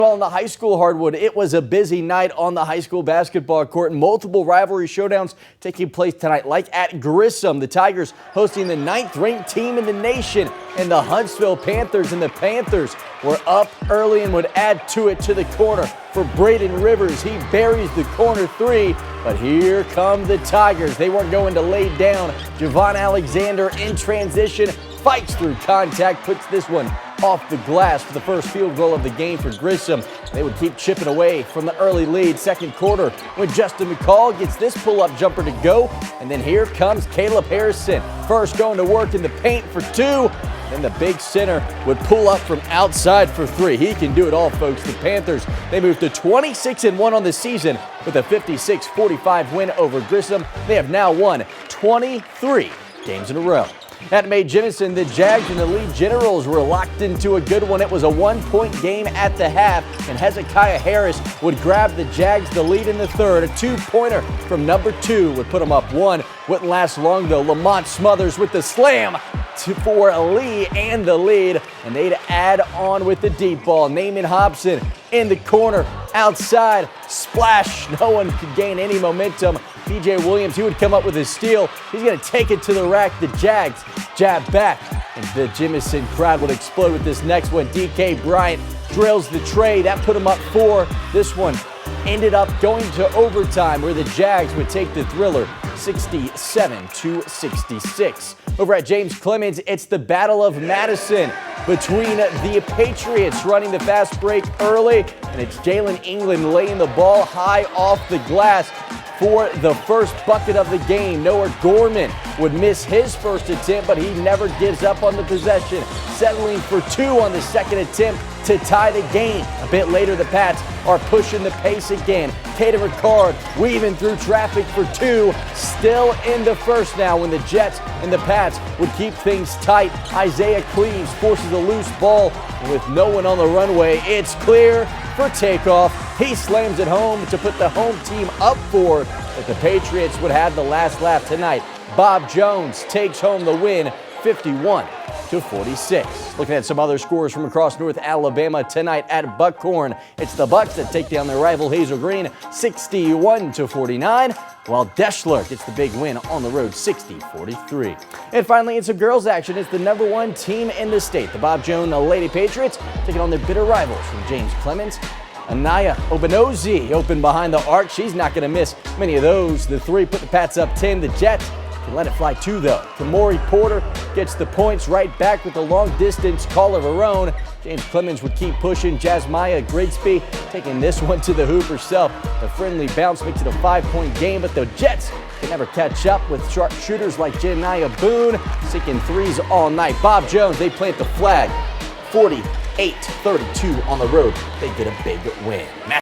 On the high school hardwood, it was a busy night on the high school basketball court. Multiple rivalry showdowns taking place tonight, like at Grissom. The Tigers hosting the 9th-ranked team in the nation, and the Huntsville Panthers. And the Panthers were up early and would add to it to the corner for Braden Rivers. He buries the corner three, but here come the Tigers. They weren't going to lay down. Javon Alexander in transition, fights through contact, puts this one off the glass for the first field goal of the game for Grissom. They would keep chipping away from the early lead. Second quarter, when Justin McCall gets this pull-up jumper to go, and then here comes Caleb Harrison. First going to work in the paint for two. Then the big center would pull up from outside for three. He can do it all, folks. The Panthers, they moved to 26-1 on the season with a 56-45 win over Grissom. They have now won 23 games in a row. At Mae Jemison, the Jags and the Lee Generals were locked into a good one. It was a one-point game at the half, and Hezekiah Harris would grab the Jags the lead in the third. A two-pointer from number two would put them up one. Wouldn't last long, though. Lamont Smothers with the slam for Lee and the lead, and they'd add on with the deep ball. Naaman Hobson in the corner, outside, splash. No one could gain any momentum. DJ Williams, he would come up with his steal. He's going to take it to the rack. The Jags jab back, and the Jemison crowd would explode with this next one. DK Bryant drills the tray. That put him up four. This one ended up going to overtime, where the Jags would take the thriller 67-66. Over at James Clemens, it's the Battle of Madison between the Patriots running the fast break early, and it's Jalen England laying the ball high off the glass for the first bucket of the game. Noah Gorman would miss his first attempt, but he never gives up on the possession, settling for two on the second attempt to tie the game. A bit later, the Pats are pushing the pace again. Caden Ricard weaving through traffic for two, still in the first now, when the Jets and the Pats would keep things tight. Isaiah Cleaves forces a loose ball, and with no one on the runway, it's clear for takeoff. He slams it home to put the home team up four, but the Patriots would have the last laugh tonight. Bob Jones takes home the win, 51-46. Looking at some other scores from across North Alabama tonight at Buckhorn. It's the Bucks that take down their rival Hazel Green 61-49, while Deschler gets the big win on the road 60-43. And finally, in some girls action, it's the #1 team in the state, the Bob Jones Lady Patriots, taking on their bitter rivals from James Clemens. Anaya Obenozi open behind the arc. She's not going to miss many of those. The three put the Pats up 10. The Jets can let it fly two, though. Kamori Porter gets the points right back with a long-distance call of her own. James Clemens would keep pushing. Jasmaya Grigsby taking this one to the hoop herself. The friendly bounce makes it a 5-point game, but the Jets can never catch up with sharp shooters like Janiah Boone, sinking threes all night. Bob Jones, they plant the flag. 48-32 on the road. They get a big win.